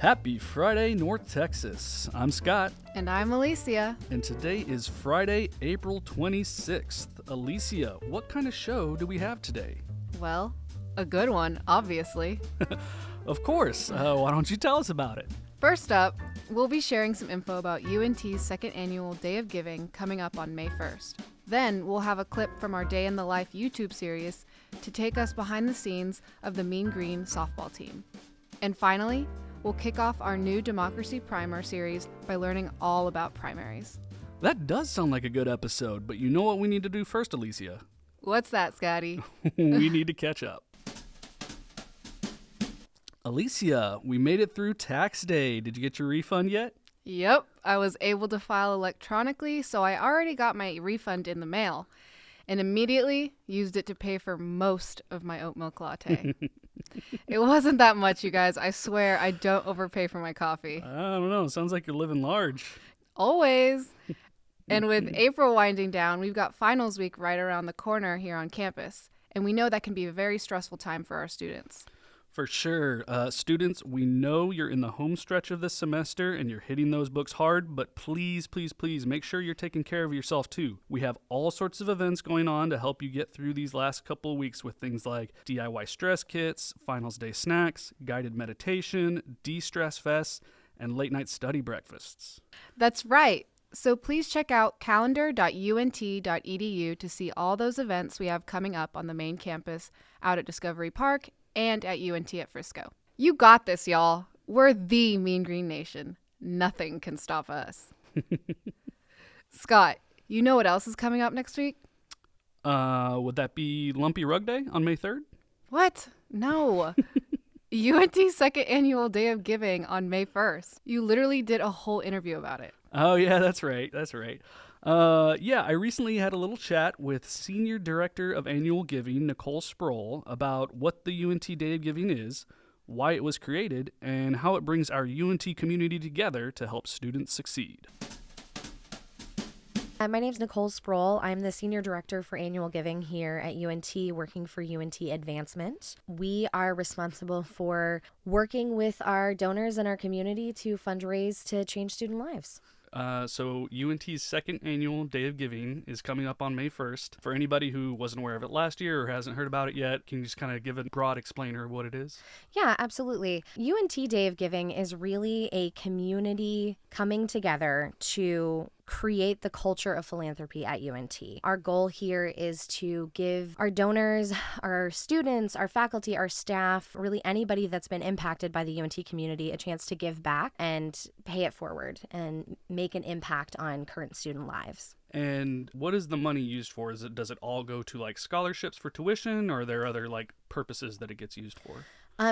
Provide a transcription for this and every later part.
Happy Friday, North Texas. I'm Scott. And I'm Alicia. And today is Friday, April 26th. Alicia, what kind of show do we have today? Well, a good one, obviously. Of course. Why don't you tell us about it? First up, we'll be sharing some info about UNT's second annual Day of Giving coming up on May 1st. Then we'll have a clip from our Day in the Life YouTube series to take us behind the scenes of the Mean Green softball team. And finally, we'll kick off our new Democracy Primer series by learning all about primaries. That does sound like a good episode, but you know what we need to do first, Alicia? What's that, Scotty? We need to catch up. Alicia, we made it through tax day. Did you get your refund yet? Yep, I was able to file electronically, so I already got my refund in the mail and immediately used it to pay for most of my oat milk latte. It wasn't that much, you guys. I swear I don't overpay for my coffee. I don't know. Sounds like you're living large. Always. And with April winding down, we've got finals week right around the corner here on campus. And we know that can be a very stressful time for our students. For sure. Students, we know you're in the home stretch of this semester and you're hitting those books hard, but please, please, please make sure you're taking care of yourself too. We have all sorts of events going on to help you get through these last couple of weeks with things like DIY stress kits, finals day snacks, guided meditation, de-stress fests, and late night study breakfasts. That's right. So please check out calendar.unt.edu to see all those events we have coming up on the main campus out at Discovery Park and at UNT at Frisco. You got this, y'all. We're the Mean Green Nation. Nothing can stop us. Scott, you know what else is coming up next week? Would that be Lumpy Rug Day on May 3rd? What? No. UNT's second annual Day of Giving on May 1st. You literally did a whole interview about it. Oh, yeah, that's right. I recently had a little chat with Senior Director of Annual Giving, Nicole Sproul, about what the UNT Day of Giving is, why it was created, and how it brings our UNT community together to help students succeed. My name is Nicole Sproul. I'm the Senior Director for Annual Giving here at UNT, working for UNT Advancement. We are responsible for working with our donors and our community to fundraise to change student lives. So UNT's second annual Day of Giving is coming up on May 1st. For anybody who wasn't aware of it last year or hasn't heard about it yet, can you just kind of give a broad explainer of what it is? Yeah, absolutely. UNT Day of Giving is really a community coming together to create the culture of philanthropy at UNT. Our goal here is to give our donors, our students, our faculty, our staff, really anybody that's been impacted by the UNT community a chance to give back and pay it forward and make an impact on current student lives. And what is the money used for? Does it all go to like scholarships for tuition, or are there other like purposes that it gets used for?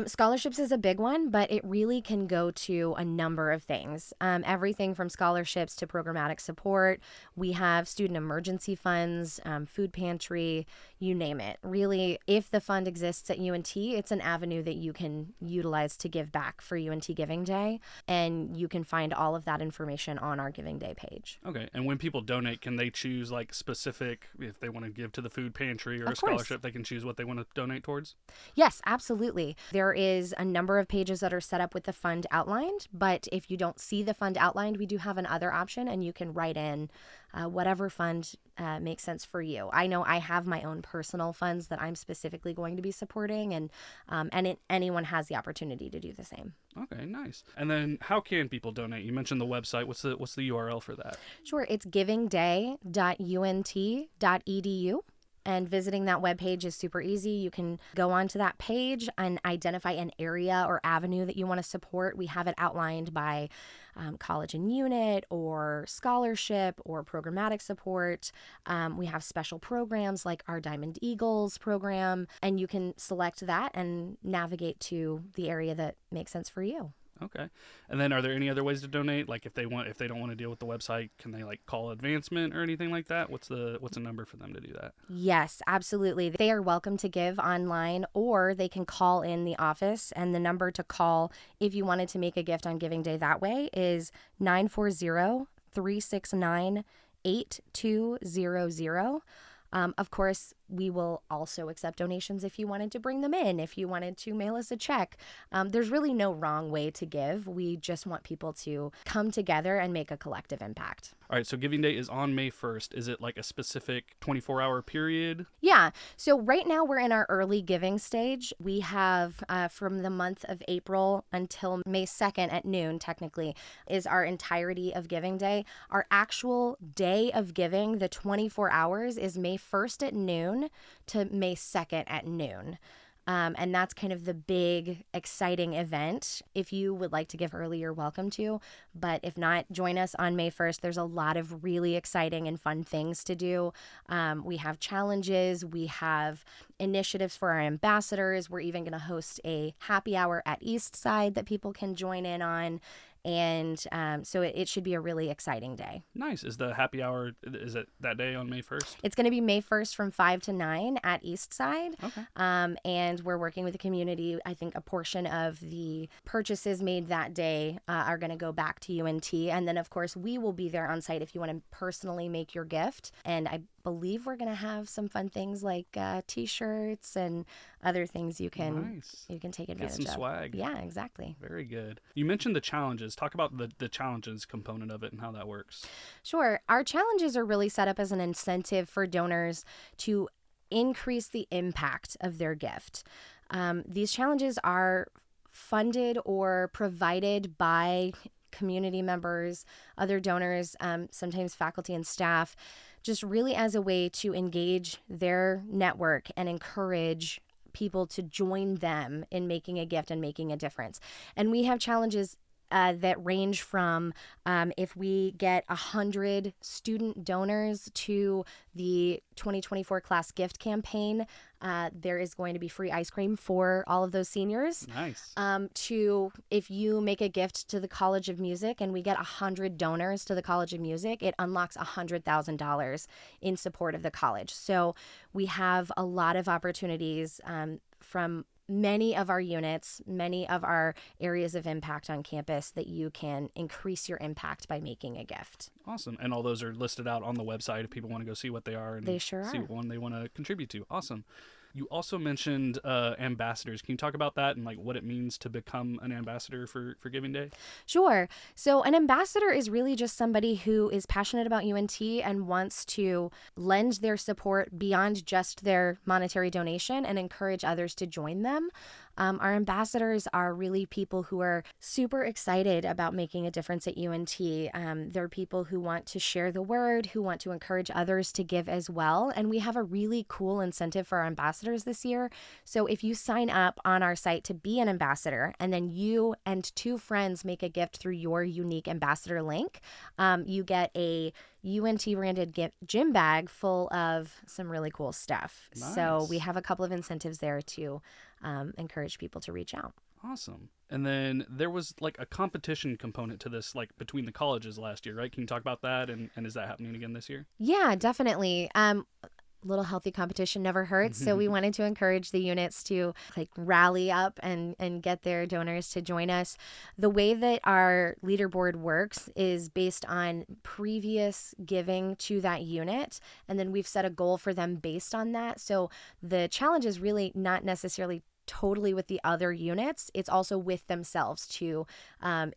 Scholarships is a big one, but it really can go to a number of things. Everything from scholarships to programmatic support. We have student emergency funds, food pantry, you name it. Really, if the fund exists at UNT, it's an avenue that you can utilize to give back for UNT Giving Day, and you can find all of that information on our Giving Day page. Okay, and when people donate, can they choose like specific, if they want to give to the food pantry or Of a scholarship, course. they can choose what they want to donate towards? Yes, absolutely. There is a number of pages that are set up with the fund outlined, but if you don't see the fund outlined, we do have another option, and you can write in whatever fund makes sense for you. I know I have my own personal funds that I'm specifically going to be supporting, and anyone has the opportunity to do the same. Okay, nice. And then how can people donate? You mentioned the website. What's the URL for that? Sure, it's givingday.unt.edu. And visiting that webpage is super easy. You can go onto that page and identify an area or avenue that you want to support. We have it outlined by college and unit or scholarship or programmatic support. We have special programs like our Diamond Eagles program, and you can select that and navigate to the area that makes sense for you. Okay. And then are there any other ways to donate? Like if they don't want to deal with the website, can they like call Advancement or anything like that? What's a number for them to do that? Yes, absolutely. They are welcome to give online, or they can call in the office, and the number to call if you wanted to make a gift on Giving Day that way is 940-369-8200. Of course, we will also accept donations if you wanted to bring them in, if you wanted to mail us a check. There's really no wrong way to give. We just want people to come together and make a collective impact. All right, so Giving Day is on May 1st. Is it like a specific 24-hour period? Yeah. So right now we're in our early giving stage. We have from the month of April until May 2nd at noon, technically, is our entirety of Giving Day. Our actual day of giving, the 24 hours, is May 1st at noon to May 2nd at noon. And that's kind of the big, exciting event. If you would like to give early, you're welcome to. But if not, join us on May 1st. There's a lot of really exciting and fun things to do. We have challenges. We have initiatives for our ambassadors. We're even going to host a happy hour at Eastside that people can join in on. And so it should be a really exciting day. Nice. Is the happy hour, is it that day on May 1st? It's going to be May 1st from 5 to 9 at Eastside. Okay. And we're working with the community. I think a portion of the purchases made that day are going to go back to UNT. And then, of course, we will be there on site if you want to personally make your gift. And I believe we're going to have some fun things like T-shirts and other things you can take advantage of. Get some swag. Yeah, exactly. Very good. You mentioned the challenges. Talk about the challenges component of it and how that works. Sure. Our challenges are really set up as an incentive for donors to increase the impact of their gift. These challenges are funded or provided by community members, other donors, sometimes faculty and staff, just really as a way to engage their network and encourage people to join them in making a gift and making a difference. And we have challenges that range from if we get 100 student donors to the 2024 class gift campaign, there is going to be free ice cream for all of those seniors. Nice. To if you make a gift to the College of Music and we get 100 donors to the College of Music, it unlocks $100,000 in support of the college. So we have a lot of opportunities from many of our units, many of our areas of impact on campus that you can increase your impact by making a gift. Awesome. And all those are listed out on the website if people want to go see what they are and they sure see are. what one they want to contribute to. Awesome. You also mentioned ambassadors. Can you talk about that and like what it means to become an ambassador for Giving Day? Sure. So an ambassador is really just somebody who is passionate about UNT and wants to lend their support beyond just their monetary donation and encourage others to join them. Our ambassadors are really people who are super excited about making a difference at UNT. They're people who want to share the word, who want to encourage others to give as well. And we have a really cool incentive for our ambassadors this year. So if you sign up on our site to be an ambassador and then you and 2 friends make a gift through your unique ambassador link, you get a UNT branded gym bag full of some really cool stuff. Nice. So we have a couple of incentives there to encourage people to reach out. Awesome. And then there was like a competition component to this, like between the colleges last year, right? Can you talk about that? And is that happening again this year? Yeah, definitely. Little healthy competition never hurts. So we wanted to encourage the units to like rally up and get their donors to join us. The way that our leaderboard works is based on previous giving to that unit. And then we've set a goal for them based on that. So the challenge is really not necessarily totally with the other units. It's also with themselves to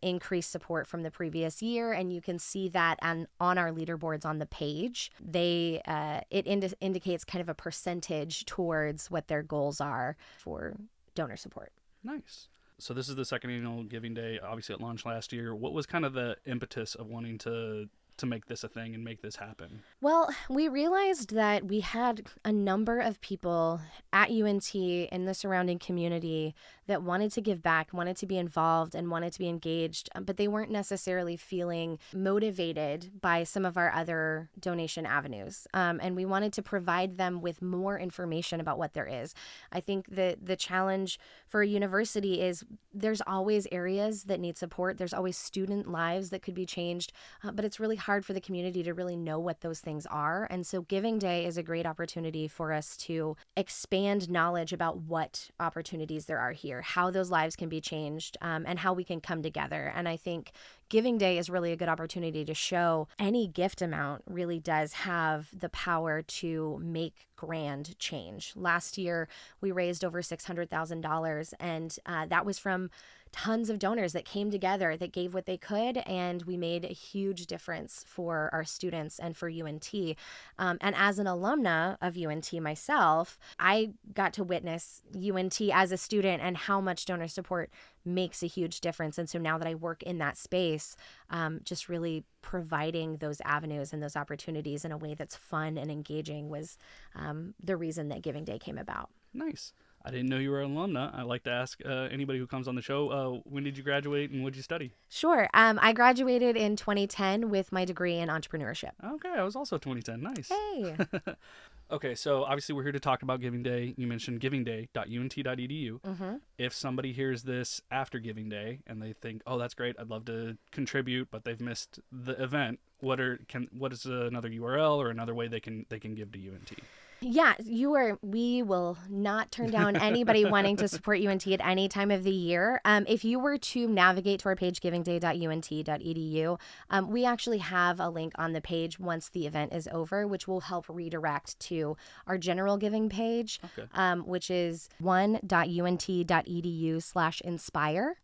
increase support from the previous year. And you can see that on our leaderboards on the page. It indicates kind of a percentage towards what their goals are for donor support. Nice. So this is the second annual Giving Day. Obviously it launched last year. What was kind of the impetus of wanting to make this a thing and make this happen? Well, we realized that we had a number of people at UNT in the surrounding community that wanted to give back, wanted to be involved, and wanted to be engaged, but they weren't necessarily feeling motivated by some of our other donation avenues. And we wanted to provide them with more information about what there is. I think the challenge for a university is there's always areas that need support. There's always student lives that could be changed, but it's really hard for the community to really know what those things are. And so Giving Day is a great opportunity for us to expand knowledge about what opportunities there are here, how those lives can be changed, and how we can come together. And I think Giving Day is really a good opportunity to show any gift amount really does have the power to make grand change. Last year, we raised over $600,000, and that was from tons of donors that came together, that gave what they could, and we made a huge difference for our students and for UNT. And as an alumna of UNT myself, I got to witness UNT as a student and how much donor support makes a huge difference. And so now that I work in that space, just really providing those avenues and those opportunities in a way that's fun and engaging was the reason that Giving Day came about. Nice. I didn't know you were an alumna. I like to ask anybody who comes on the show, when did you graduate and what did you study? Sure. I graduated in 2010 with my degree in entrepreneurship. Okay, I was also 2010. Nice. Hey. Okay, so obviously we're here to talk about Giving Day. You mentioned givingday.unt.edu. Mm-hmm. If somebody hears this after Giving Day and they think, oh, that's great, I'd love to contribute, but they've missed the event, what is another URL or another way they can give to UNT? Yeah, we will not turn down anybody wanting to support UNT at any time of the year. If you were to navigate to our page, givingday.unt.edu, we actually have a link on the page once the event is over, which will help redirect to our general giving page, which is one.unt.edu/inspire.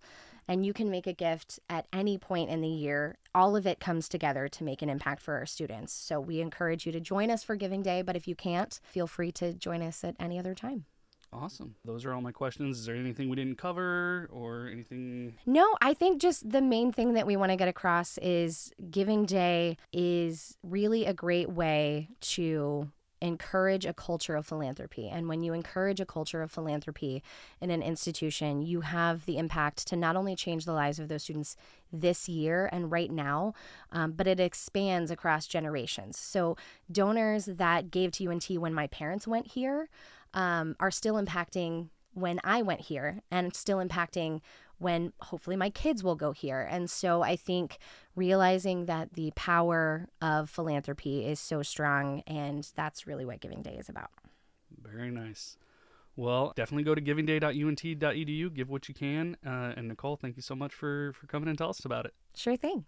And you can make a gift at any point in the year. All of it comes together to make an impact for our students. So we encourage you to join us for Giving Day, but if you can't, feel free to join us at any other time. Awesome. Those are all my questions. Is there anything we didn't cover or anything? No, I think just the main thing that we want to get across is Giving Day is really a great way to encourage a culture of philanthropy. And when you encourage a culture of philanthropy in an institution, you have the impact to not only change the lives of those students this year and right now, but it expands across generations. So donors that gave to UNT when my parents went here are still impacting when I went here and still impacting when hopefully my kids will go here. And so I think realizing that the power of philanthropy is so strong, and that's really what Giving Day is about. Very nice. Well, definitely go to givingday.unt.edu, give what you can. And Nicole, thank you so much for coming and tell us about it. Sure thing.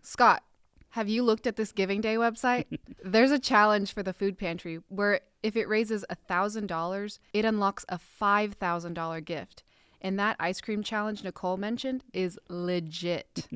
Scott, have you looked at this Giving Day website? There's a challenge for the food pantry where if it raises $1,000, it unlocks a $5,000 gift. And that ice cream challenge Nicole mentioned is legit.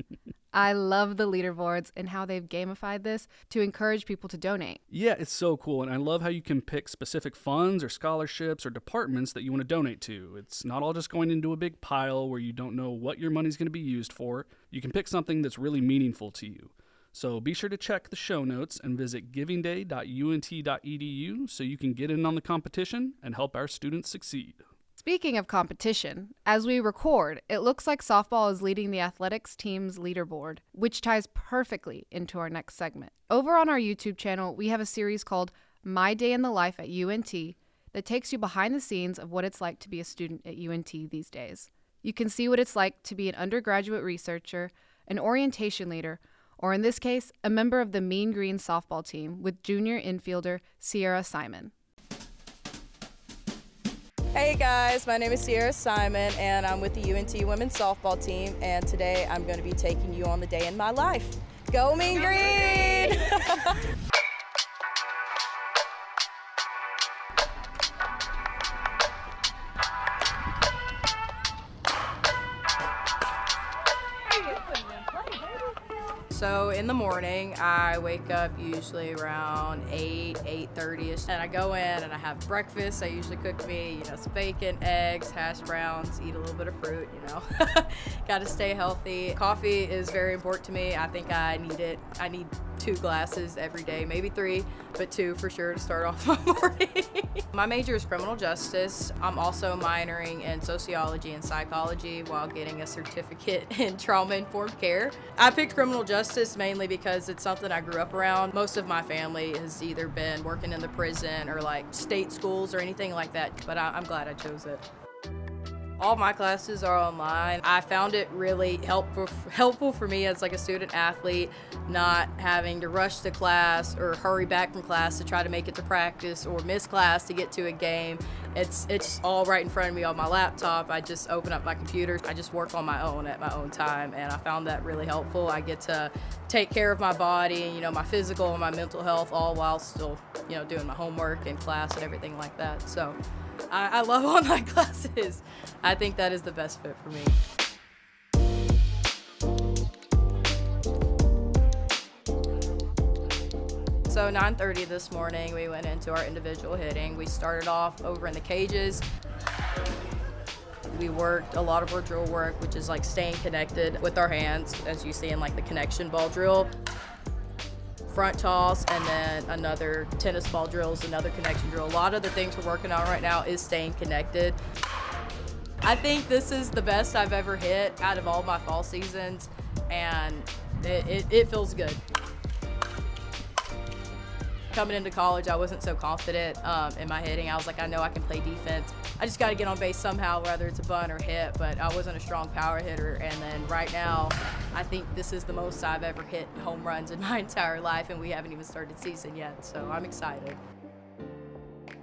I love the leaderboards and how they've gamified this to encourage people to donate. Yeah, it's so cool. And I love how you can pick specific funds or scholarships or departments that you want to donate to. It's not all just going into a big pile where you don't know what your money's going to be used for. You can pick something that's really meaningful to you. So be sure to check the show notes and visit givingday.unt.edu so you can get in on the competition and help our students succeed. Speaking of competition, as we record, it looks like softball is leading the athletics team's leaderboard, which ties perfectly into our next segment. Over on our YouTube channel, we have a series called My Day in the Life at UNT that takes you behind the scenes of what it's like to be a student at UNT these days. You can see what it's like to be an undergraduate researcher, an orientation leader, or in this case, a member of the Mean Green softball team with junior infielder Sierra Simon. Hey guys, my name is Sierra Simon and I'm with the UNT women's softball team, and today I'm going to be taking you on the day in my life. Go Mean Green! So in the morning, I wake up usually around 8:30ish, and I go in and I have breakfast. I usually cook me, some bacon, eggs, hash browns, eat a little bit of fruit, Got to stay healthy. Coffee is very important to me. I think I need it. I need 2 glasses every day, maybe 3, but 2 for sure to start off my morning. My major is criminal justice. I'm also minoring in sociology and psychology while getting a certificate in trauma-informed care. I picked criminal justice mainly because it's something I grew up around. Most of my family has either been working in the prison or like state schools or anything like that, but I'm glad I chose it. All my classes are online. I found it really helpful for me as like a student athlete, not having to rush to class or hurry back from class to try to make it to practice or miss class to get to a game. It's all right in front of me on my laptop. I just open up my computer. I just work on my own at my own time, and I found that really helpful. I get to take care of my body, you know, my physical and my mental health, all while still, you know, doing my homework and class and everything like that. So I love online classes. I think that is the best fit for me. So 9:30 this morning, we went into our individual hitting. We started off over in the cages. We worked a lot of our drill work, which is like staying connected with our hands, as you see in like the connection ball drill. Front toss, and then another tennis ball drill is another connection drill. A lot of the things we're working on right now is staying connected. I think this is the best I've ever hit out of all my fall seasons, and it feels good. Coming into college, I wasn't so confident in my hitting. I was like, I know I can play defense. I just got to get on base somehow, whether it's a bunt or hit, but I wasn't a strong power hitter. And then right now, I think this is the most I've ever hit home runs in my entire life, and we haven't even started season yet, so I'm excited.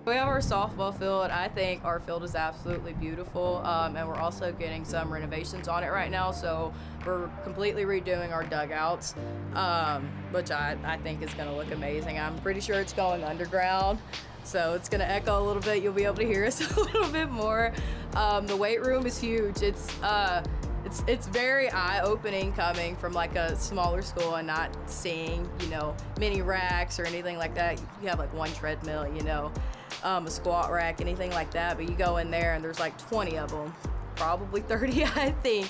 We have our softball field. I think our field is absolutely beautiful, and we're also getting some renovations on it right now, so we're completely redoing our dugouts, which I think is going to look amazing. I'm pretty sure it's going underground, so it's going to echo a little bit. You'll be able to hear us a little bit more. The weight room is huge. It's very eye-opening coming from like a smaller school and not seeing, you know, mini racks or anything like that. You have like one treadmill, you know, a squat rack, anything like that, but you go in there and there's like 20 of them, probably 30, I think.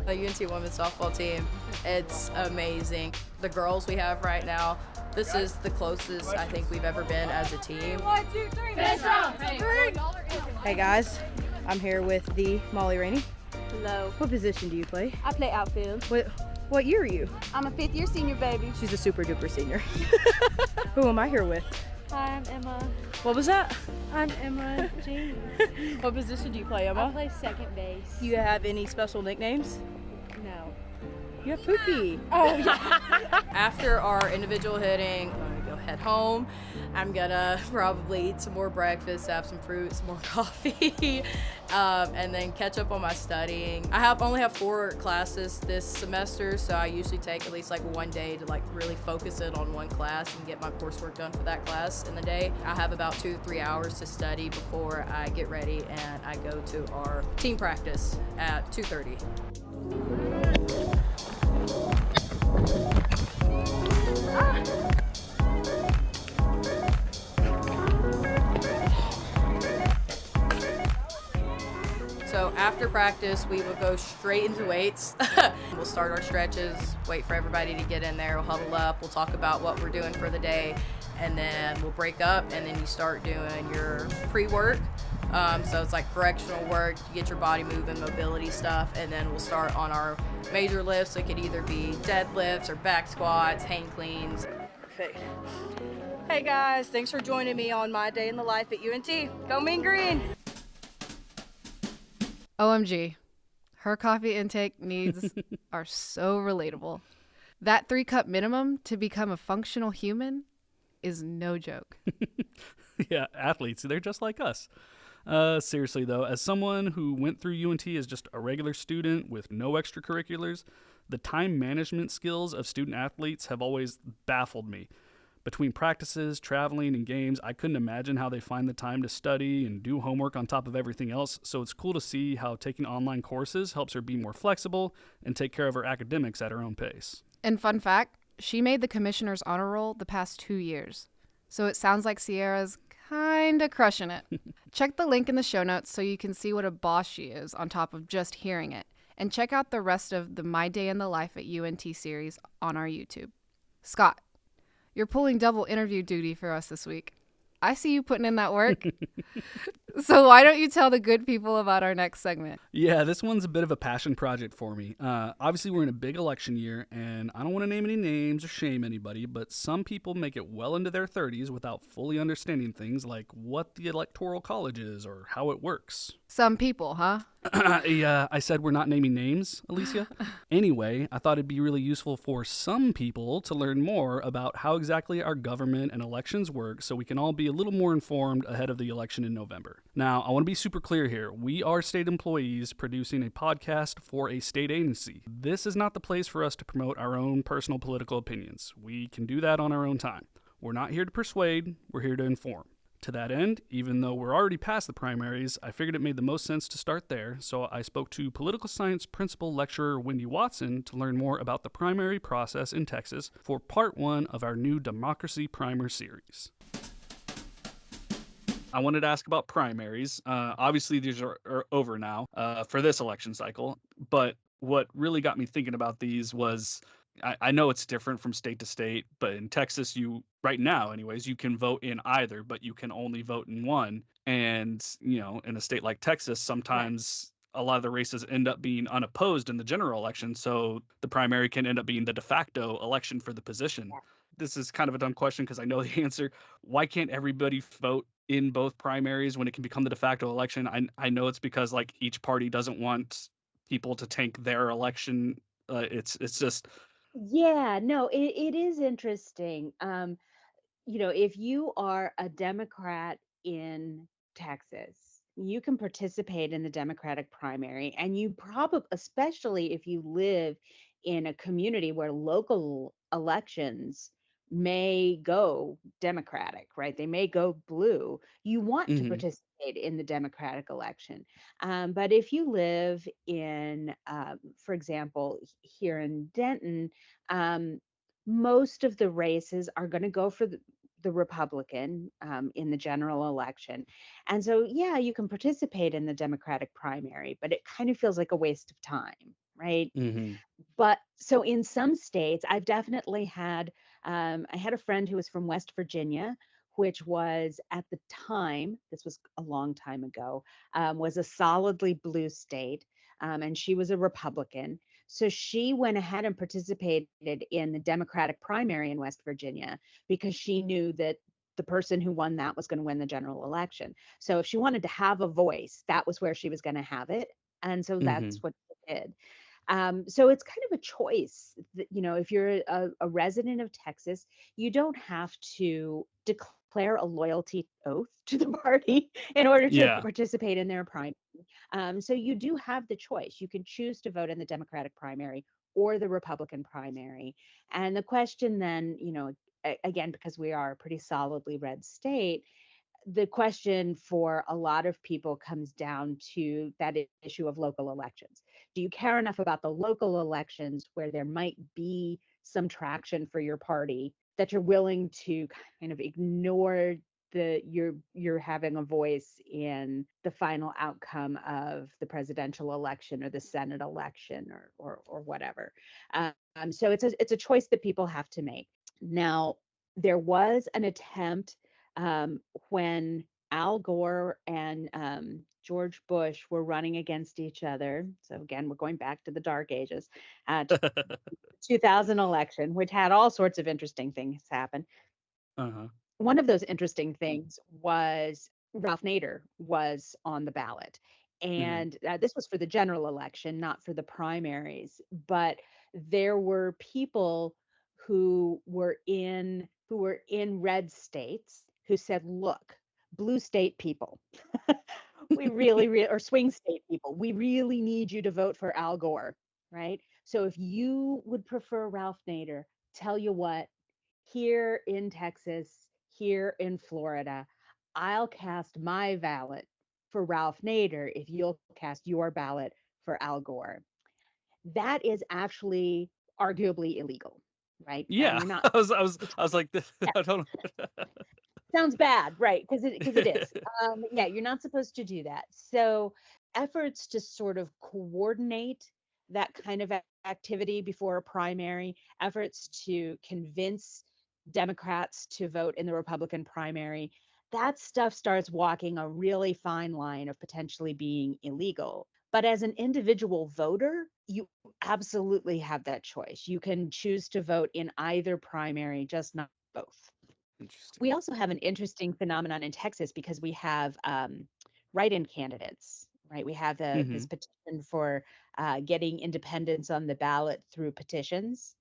The UNT women's softball team, it's amazing. The girls we have right now, this is the closest I think we've ever been as a team. 1, 2, 3, finish strong. Hey guys, I'm here with the Molly Rainey. Hello. What position do you play? I play outfield. What year are you? I'm a 5th year senior, baby. She's a super duper senior. Who am I here with? Hi, I'm Emma. What was that? I'm Emma James. What position do you play, I Emma? play second base. Do you have any special nicknames? No. You have Pookie. Oh, yeah. After our individual hitting, I'm gonna go head home. I'm gonna probably eat some more breakfast, have some fruit, some more coffee, and then catch up on my studying. I only have 4 classes this semester, so I usually take at least like one day to like really focus in on one class and get my coursework done for that class in the day. I have about 2 to 3 hours to study before I get ready and I go to our team practice at 2:30. So after practice, we will go straight into weights. We'll start our stretches, wait for everybody to get in there, we'll huddle up, we'll talk about what we're doing for the day, and then we'll break up, and then you start doing your pre-work. So it's like correctional work, you get your body moving, mobility stuff, and then we'll start on our major lifts. It could either be deadlifts or back squats, hang cleans. Perfect. Hey guys, thanks for joining me on my day in the life at UNT. Go Mean Green! OMG. Her coffee intake needs are so relatable. That 3-cup minimum to become a functional human is no joke. Yeah, athletes, they're just like us. Seriously, though, as someone who went through UNT as just a regular student with no extracurriculars, the time management skills of student athletes have always baffled me. Between practices, traveling, and games, I couldn't imagine how they find the time to study and do homework on top of everything else, so it's cool to see how taking online courses helps her be more flexible and take care of her academics at her own pace. And fun fact, she made the commissioner's honor roll the past 2 years. So it sounds like Sierra's kinda crushing it. Check the link in the show notes so you can see what a boss she is on top of just hearing it. And check out the rest of the My Day in the Life at UNT series on our YouTube. Scott, you're pulling double interview duty for us this week. I see you putting in that work. So why don't you tell the good people about our next segment? Yeah, this one's a bit of a passion project for me. Obviously, we're in a big election year, and I don't want to name any names or shame anybody, but some people make it well into their 30s without fully understanding things like what the Electoral College is or how it works. Some people, huh? Yeah, I said we're not naming names, Alicia. Anyway, I thought it'd be really useful for some people to learn more about how exactly our government and elections work so we can all be a little more informed ahead of the election in November. Now, I want to be super clear here. We are state employees producing a podcast for a state agency. This is not the place for us to promote our own personal political opinions. We can do that on our own time. We're not here to persuade, we're here to inform. To that end, even though we're already past the primaries, I figured it made the most sense to start there, so I spoke to political science principal lecturer Wendy Watson to learn more about the primary process in Texas for part one of our new Democracy Primer series. I wanted to ask about primaries. Obviously, these are over now for this election cycle, but what really got me thinking about these was I know it's different from state to state, but in Texas, right now, anyways, you can vote in either, but you can only vote in one. And, in a state like Texas, sometimes a lot of the races end up being unopposed in the general election. So the primary can end up being the de facto election for the position. This is kind of a dumb question because I know the answer. Why can't everybody vote in both primaries when it can become the de facto election? I know it's because like each party doesn't want people to tank their election. It's just Yeah, no, it is interesting. If you are a Democrat in Texas, you can participate in the Democratic primary, and you probably, especially if you live in a community where local elections may go Democratic, right? They may go blue. You want to mhm, participate in the Democratic election. But if you live in, for example, here in Denton, um, most of the races are going to go for the Republican in the general election. And so, yeah, you can participate in the Democratic primary, but it kind of feels like a waste of time, right? mhm, But so in some states, I've definitely had, I had a friend who was from West Virginia, which was at the time, this was a long time ago, was a solidly blue state. And she was a Republican. So she went ahead and participated in the Democratic primary in West Virginia because she knew that the person who won that was going to win the general election. So if she wanted to have a voice, that was where she was going to have it. And so that's mhm. what she did. So it's kind of a choice. If you're a resident of Texas, you don't have to declare a loyalty oath to the party in order to Yeah. participate in their primary. So you do have the choice. You can choose to vote in the Democratic primary or the Republican primary. And the question then, again, because we are a pretty solidly red state, the question for a lot of people comes down to that issue of local elections. Do you care enough about the local elections where there might be some traction for your party that you're willing to kind of ignore you're having a voice in the final outcome of the presidential election or the Senate election or whatever. So it's a choice that people have to make. Now, there was an attempt um, when Al Gore and George Bush were running against each other. So again, we're going back to the dark ages. 2000 election, which had all sorts of interesting things happen. Uh-huh. One of those interesting things was Ralph Nader was on the ballot. Mhm. And this was for the general election, not for the primaries. But there were people who were in red states who said, "Look, blue state people, we or swing state people, we really need you to vote for Al Gore, right? So if you would prefer Ralph Nader, tell you what, here in Texas, here in Florida, I'll cast my ballot for Ralph Nader if you'll cast your ballot for Al Gore." That is actually arguably illegal, right? Yeah. You're not. I was like, Yeah, I don't. sounds bad, right? Because it is. Yeah, you're not supposed to do that. So efforts to sort of coordinate that kind of activity before a primary, efforts to convince Democrats to vote in the Republican primary, that stuff starts walking a really fine line of potentially being illegal. But as an individual voter, you absolutely have that choice. You can choose to vote in either primary, just not both. We Interesting. also have an interesting phenomenon in Texas because we have write-in candidates, right? We have Mm-hmm. this petition for getting independents on the ballot through petitions.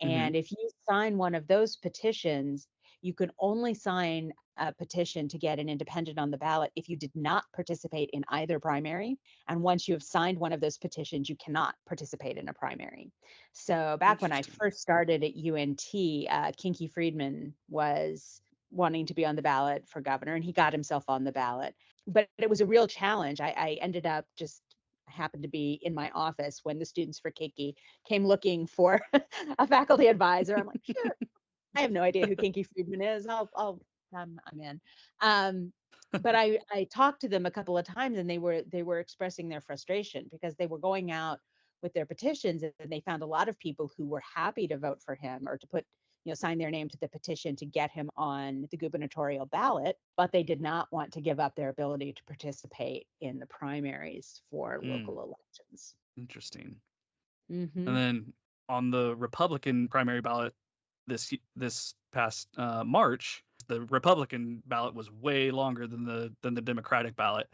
Mm-hmm. And if you sign one of those petitions, you can only sign a petition to get an independent on the ballot if you did not participate in either primary. And once you have signed one of those petitions, you cannot participate in a primary. So back when I Interesting. first started at UNT, Kinky Friedman was wanting to be on the ballot for governor, and he got himself on the ballot. But it was a real challenge. I ended up just happened to be in my office when the Students for Kinky came looking for a faculty advisor. I'm like, sure. I have no idea who Kinky Friedman is. I'm in. Um, but I talked to them a couple of times, and they were expressing their frustration because they were going out with their petitions, and they found a lot of people who were happy to vote for him or to put, sign their name to the petition to get him on the gubernatorial ballot, but they did not want to give up their ability to participate in the primaries for Mm, local elections. interesting. And Hmm. then on the Republican primary ballot this past March, the Republican ballot was way longer than the Democratic ballot.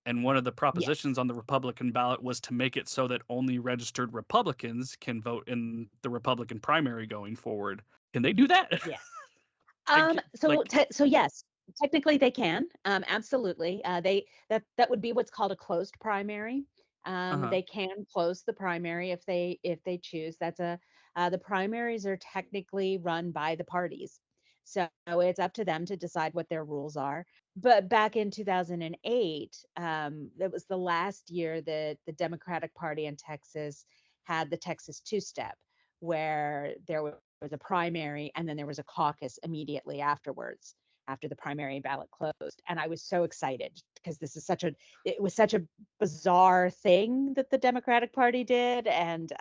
And one of the propositions Yes. on the Republican ballot was to make it so that only registered Republicans can vote in the Republican primary going forward. Can they do that? Yes. Like, like, So yes, technically they can. Absolutely. They that would be what's called a closed primary. uh-huh. They can close the primary if they choose. That's a The primaries are technically run by the parties, so it's up to them to decide what their rules are. But back in 2008, that was the last year that the Democratic Party in Texas had the Texas two-step, where there was a primary and then there was a caucus immediately afterwards, after the primary ballot closed. And I was so excited because it was such a bizarre thing that the Democratic Party did. And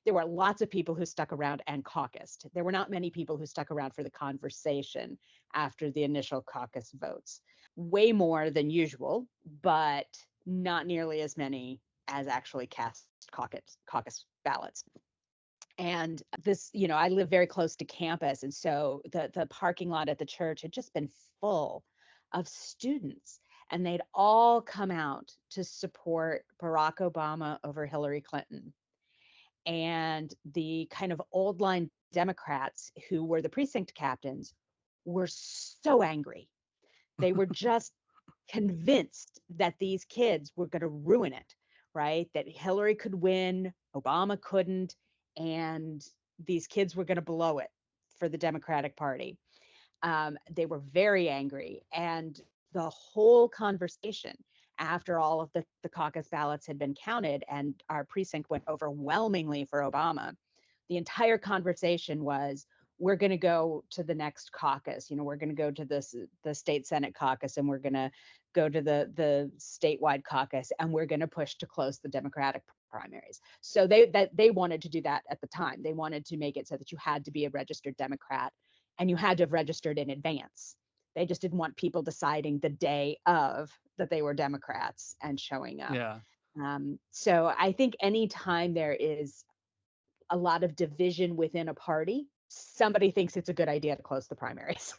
there were lots of people who stuck around and caucused. There were not many people who stuck around for the conversation after the initial caucus votes. Way more than usual, but not nearly as many as actually cast caucus ballots. And this, I live very close to campus, and so the parking lot at the church had just been full of students, and they'd all come out to support Barack Obama over Hillary Clinton. And the kind of old line Democrats who were the precinct captains were so angry. They were just convinced that these kids were going to ruin it, right? That Hillary could win, Obama couldn't, and these kids were going to blow it for the Democratic Party. They were very angry. And the whole conversation after all of the caucus ballots had been counted and our precinct went overwhelmingly for Obama, the entire conversation was, we're going to go to the next caucus. We're going to go to the state Senate caucus, and we're going to go to the statewide caucus, and we're going to push to close the Democratic primaries. So they wanted to do that at the time. They wanted to make it so that you had to be a registered Democrat and you had to have registered in advance. They just didn't want people deciding the day of that they were Democrats and showing up. Yeah. So I think anytime there is a lot of division within a party, somebody thinks it's a good idea to close the primaries.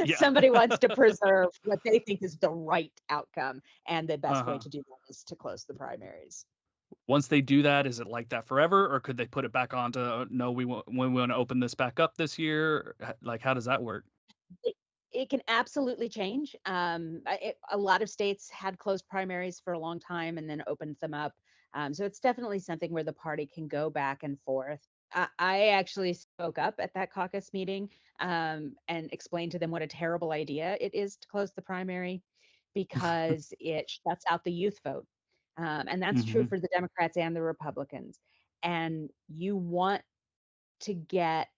Yeah. Somebody wants to preserve what they think is the right outcome. And the best way Uh-huh. to do that is to close the primaries. Once they do that, is it like that forever, or could they put it back on to no, we want to open this back up this year? Like, how does that work? It, it can absolutely change. A lot of states had closed primaries for a long time and then opened them up. So it's definitely something where the party can go back and forth. I actually spoke up at that caucus meeting and explained to them what a terrible idea it is to close the primary because it shuts out the youth vote. And that's true Hmm. for the Democrats and the Republicans. And you want to get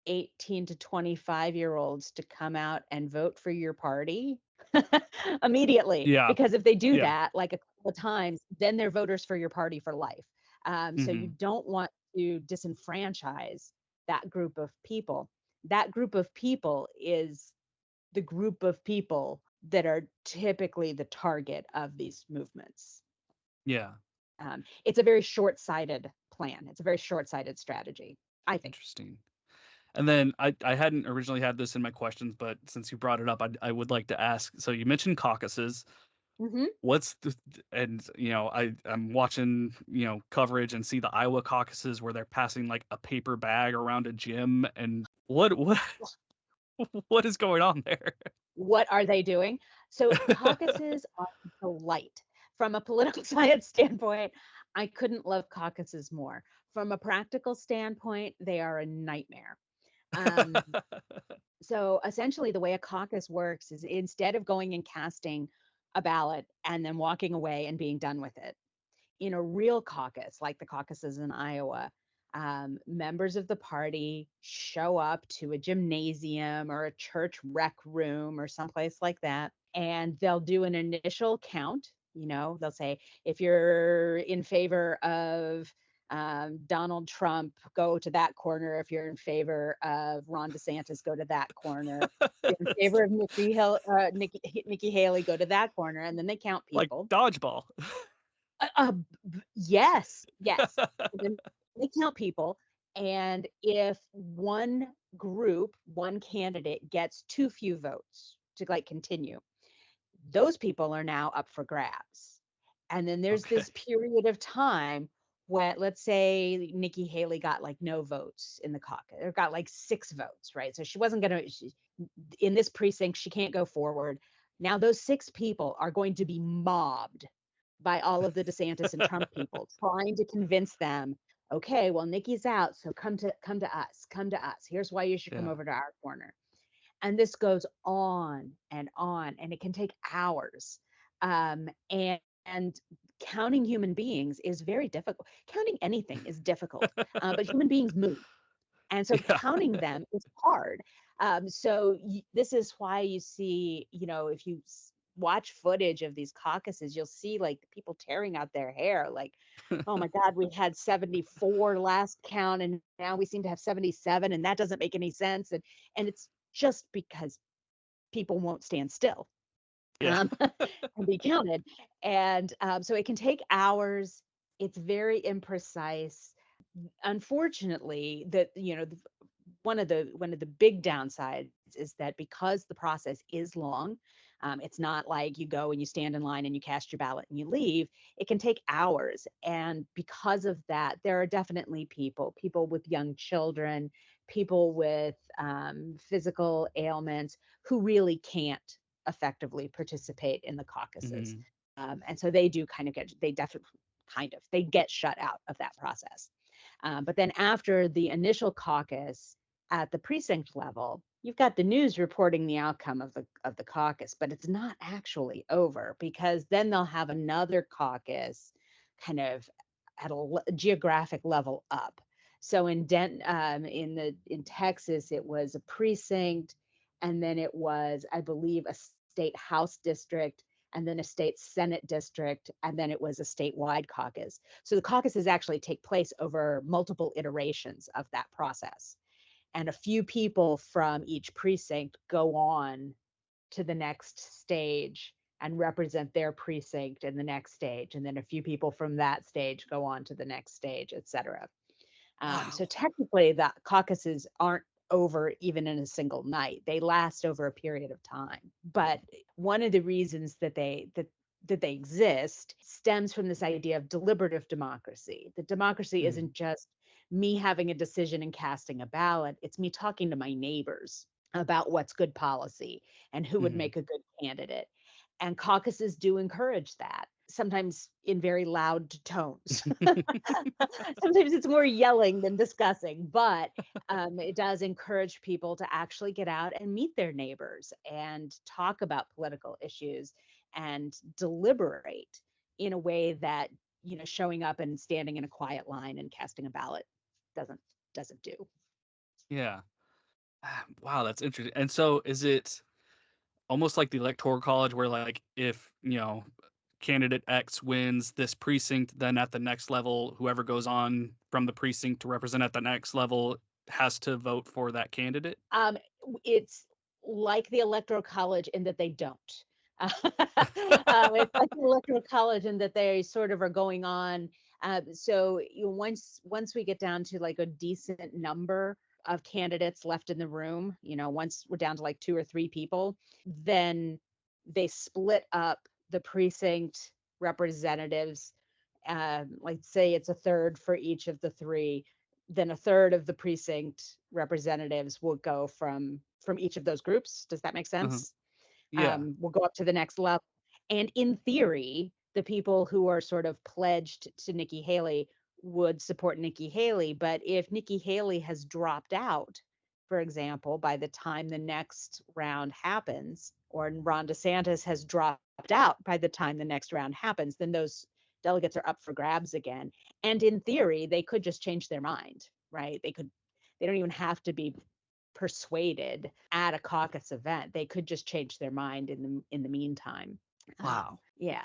18 to 25-year-olds to come out and vote for your party immediately, Yeah. because if they do Yeah. that like a couple of times, then they're voters for your party for life. So you Hmm. don't want to disenfranchise that group of people. That group of people is the group of people that are typically the target of these movements. Yeah. It's a very short-sighted plan. It's a very short-sighted strategy, I think. Interesting. And then I hadn't originally had this in my questions, but since you brought it up, I would like to ask. So you mentioned caucuses. Hmm. What's the and I'm watching coverage and see the Iowa caucuses where they're passing like a paper bag around a gym, and what what is going on there? What are they doing? So caucuses are a delight. From a political science standpoint, I couldn't love caucuses more. From a practical standpoint, they are a nightmare. Um, so essentially, the way a caucus works is instead of going and casting a ballot and then walking away and being done with it, in a real caucus, like the caucuses in Iowa, members of the party show up to a gymnasium or a church rec room or someplace like that, and they'll do an initial count. They'll say, if you're in favor of Donald Trump, go to that corner. If you're in favor of Ron DeSantis, go to that corner. If you're in favor of Nikki Haley, go to that corner. And then they count Like people. dodgeball. Yes, yes. And then they count people, and if one group, one candidate gets too few votes to like continue, those people are now up for grabs. And then there's Okay. this period of time when, let's say, Nikki Haley got like no votes in the caucus, or got like 6 votes, right? So she wasn't going to, in this precinct, she can't go forward. Now those 6 people are going to be mobbed by all of the DeSantis and Trump people, trying to convince them, okay, well, Nikki's out, so come to us, come to us. Here's why you should come Yeah. over to our corner. And this goes on, and it can take hours. And counting human beings is very difficult. Counting anything is difficult, but human beings move. And so Yeah. counting them is hard. So this is why you see, if you watch footage of these caucuses, you'll see like people tearing out their hair, like, oh my God, we had 74 last count, and now we seem to have 77, and that doesn't make any sense. And it's just because people won't stand still Yeah. and be counted. And so it can take hours. It's very imprecise. Unfortunately, one of the big downsides is that because the process is long, it's not like you go and you stand in line and you cast your ballot and you leave. It can take hours, and because of that, there are definitely people with young children, people with physical ailments who really can't effectively participate in the caucuses. Mhm. And so they do they get shut out of that process. But then after the initial caucus at the precinct level, you've got the news reporting the outcome of the caucus, but it's not actually over, because then they'll have another caucus kind of at a geographic level up. So in Texas, it was a precinct, and then it was, I believe, a state house district, and then a state Senate district, and then it was a statewide caucus. So the caucuses actually take place over multiple iterations of that process. And a few people from each precinct go on to the next stage and represent their precinct in the next stage. And then a few people from that stage go on to the next stage, et cetera. So Wow. technically, the caucuses aren't over even in a single night. They last over a period of time. But one of the reasons that they exist stems from this idea of deliberative democracy. That democracy Mm. isn't just me having a decision and casting a ballot. It's me talking to my neighbors about what's good policy and who would Mhm. make a good candidate. And caucuses do encourage that, sometimes in very loud tones. Sometimes it's more yelling than discussing, but it does encourage people to actually get out and meet their neighbors and talk about political issues and deliberate in a way that, showing up and standing in a quiet line and casting a ballot doesn't doesn't do. Yeah. Wow, that's interesting. And so is it almost like the electoral college where like if, candidate X wins this precinct, then at the next level, whoever goes on from the precinct to represent at the next level has to vote for that candidate? It's like the Electoral College in that they don't. It's like the Electoral College in that they sort of are going on. So once we get down to like a decent number of candidates left in the room, once we're down to like 2 or 3 people, then they split up the precinct representatives. Like say it's a third for each of the 3, then a third of the precinct representatives will go from each of those groups. Does that make Uh-huh. sense? Yeah. We'll go up to the next level. And in theory, the people who are sort of pledged to Nikki Haley would support Nikki Haley. But if Nikki Haley has dropped out, for example, by the time the next round happens, or Ron DeSantis has dropped out by the time the next round happens, then those delegates are up for grabs again. And in theory, they could just change their mind, right? They don't even have to be persuaded at a caucus event. They could just change their mind in the meantime. Wow. Yeah,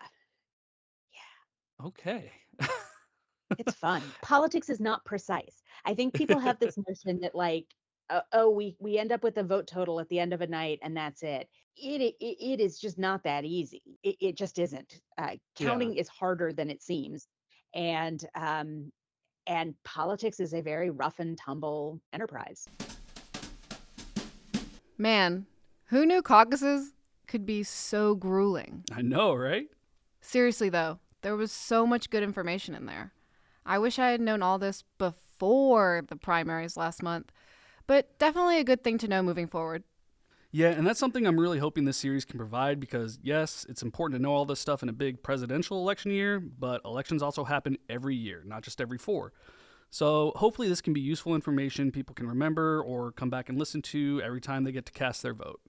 Okay. it's fun. Politics is not precise. I think people have this notion that like, we end up with a vote total at the end of a night and that's it. It is just not that easy. It just isn't. Yeah. Counting is harder than it seems, and politics is a very rough and tumble enterprise. Man, who knew caucuses could be so grueling? I know, right? Seriously, though, there was so much good information in there. I wish I had known all this before the primaries last month, but definitely a good thing to know moving forward. Yeah, and that's something I'm really hoping this series can provide because, yes, it's important to know all this stuff in a big presidential election year, but elections also happen every year, not just every 4. So hopefully this can be useful information people can remember or come back and listen to every time they get to cast their vote.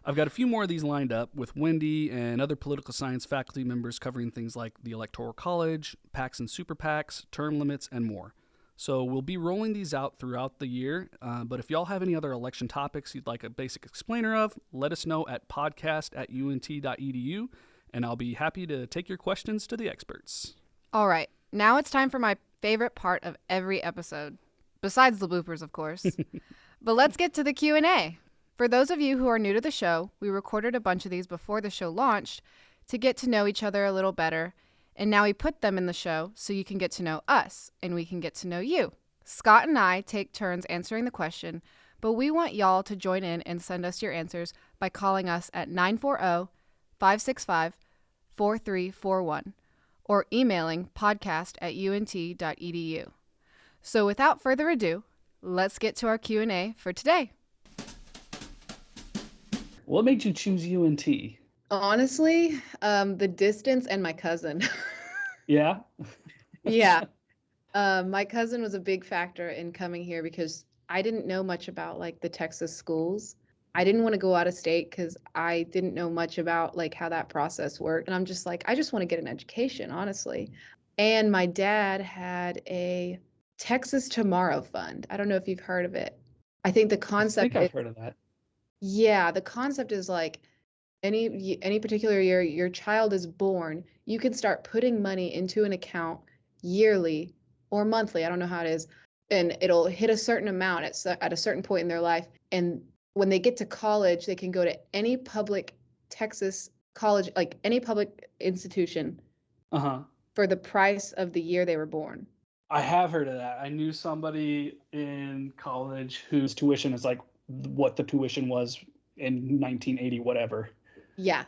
I've got a few more of these lined up with Wendy and other political science faculty members covering things like the Electoral College, PACs and super PACs, term limits, and more. So we'll be rolling these out throughout the year, but if y'all have any other election topics you'd like a basic explainer of, let us know at podcast@unt.edu, and I'll be happy to take your questions to the experts. All right, now it's time for my favorite part of every episode, besides the bloopers, of course. But let's get to the Q&A. For those of you who are new to the show, we recorded a bunch of these before the show launched to get to know each other a little better, and now we put them in the show so you can get to know us and we can get to know you. Scott and I take turns answering the question, but we want y'all to join in and send us your answers by calling us at 940-565-4341 or emailing podcast@unt.edu. So without further ado, let's get to our Q&A for today. What made you choose UNT? Honestly, the distance and my cousin. Yeah? Yeah. My cousin was a big factor in coming here because I didn't know much about like the Texas schools. I didn't want to go out of state because I didn't know much about like how that process worked. And I'm just like, I just want to get an education, honestly. And my dad had a Texas Tomorrow Fund. I don't know if you've heard of it. I think the concept I've heard of that. Yeah, the concept is like any particular year your child is born, you can start putting money into an account yearly or monthly. I don't know how it is, and it'll hit a certain amount at a certain point in their life. And when they get to college, they can go to any public Texas college, like any public institution, for the price of the year they were born. I have heard of that. I knew somebody in college whose tuition is like what the tuition was in 1980, whatever. Yeah.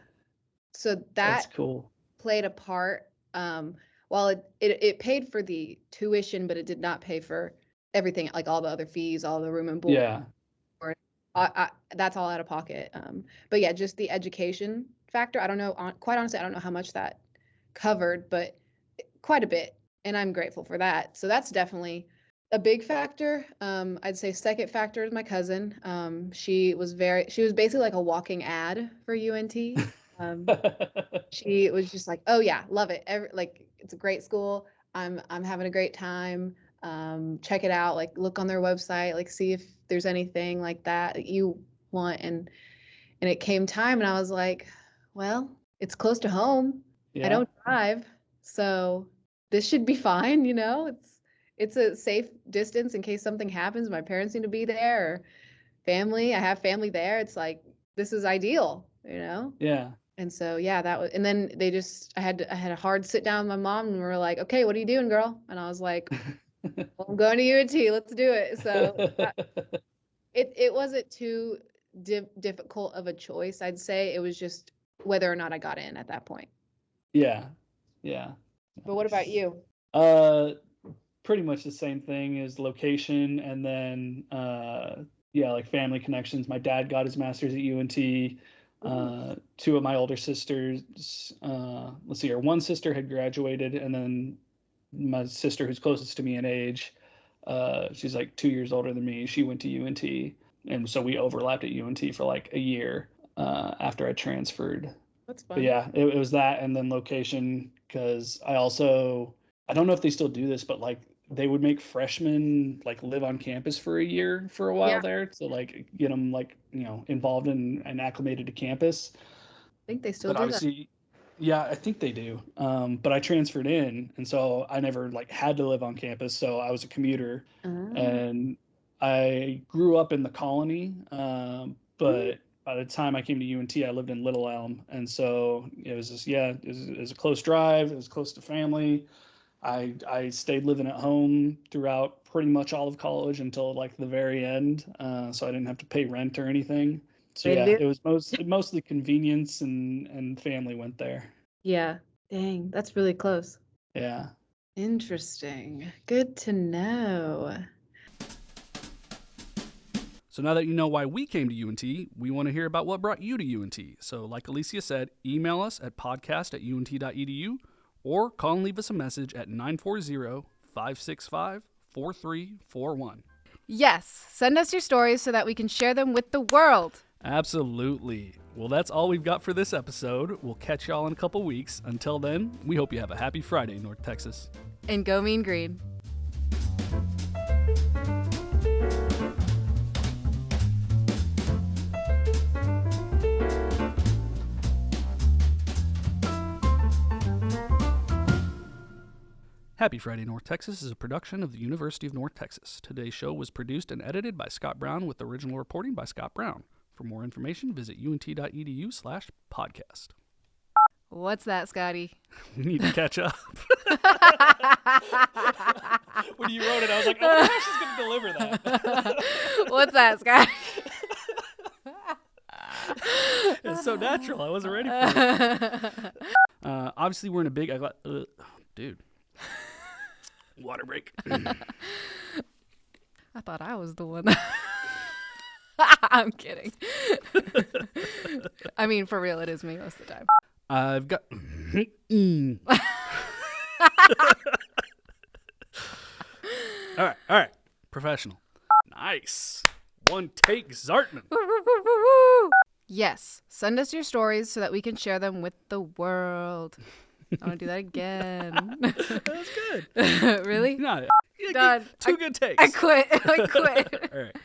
So That's that cool. played a part. While it paid for the tuition, but it did not pay for everything, like all the other fees, all the room and board. Yeah. That's all out of pocket. But yeah, just the education factor. I don't know. Quite honestly, I don't know how much that covered, but quite a bit. And I'm grateful for that. So that's definitely a big factor. I'd say second factor is my cousin. She was basically like a walking ad for UNT. She was just like, oh yeah, love it. Like it's a great school. I'm having a great time. Check it out. Like look on their website. Like see if there's anything like that you want. And it came time, and I was like, well, it's close to home. Yeah. I don't drive, so this should be fine. It's a safe distance in case something happens. My parents need to be there, or family. I have family there. It's like this is ideal, you know? Yeah. And so, yeah, that was, and then I had a hard sit down with my mom and we were like, okay, what are you doing, girl? And I was like, well, I'm going to UNT. Let's do it. So it wasn't too difficult of a choice, I'd say. It was just whether or not I got in at that point. Yeah. Yeah. But what about you? Pretty much the same thing as location, and then like family connections. My dad got his master's at UNT. Two of my older sisters, let's see here, one sister had graduated, and then my sister who's closest to me in age, she's like 2 years older than me. She went to UNT, and so we overlapped at UNT for like a year after I transferred. That's fun. But yeah, it was that, and then location, because I don't know if they still do this, but like they would make freshmen like live on campus for a year for a while there to like get them like, involved and acclimated to campus. I think they still But do obviously, yeah, I think they do. But I transferred in, and so I never like had to live on campus. So I was a commuter, and I grew up in the colony. But by the time I came to UNT, I lived in Little Elm, and so it was just it was a close drive. It was close to family. I stayed living at home throughout pretty much all of college until like the very end, so I didn't have to pay rent or anything. So yeah, it was mostly convenience and family went there. Yeah. Dang, that's really close. Yeah. Interesting. Good to know. So now that you know why we came to UNT, we want to hear about what brought you to UNT. So like Alicia said, email us at podcast@unt.edu or call and leave us a message at 940-565-4341. Yes, send us your stories so that we can share them with the world. Absolutely. Well, that's all we've got for this episode. We'll catch y'all in a couple weeks. Until then, we hope you have a happy Friday, North Texas. And go Mean Green. Happy Friday, North Texas is a production of the University of North Texas. Today's show was produced and edited by Scott Brown with original reporting by Scott Brown. For more information, visit unt.edu/podcast. What's that, Scotty? We need to catch up. When you wrote it, I was like, oh my gosh, she's going to deliver that. What's that, Scotty? It's so natural. I wasn't ready for it. Obviously, we're in a big... dude. Water break. I thought I was the one. I'm kidding. I mean, for real, it is me most of the time. I've got... All right. Professional. Nice. One take, Zartman. Yes, send us your stories so that we can share them with the world. I want to do that again. That's good. Really? No, Done. Two good takes. I quit. All right.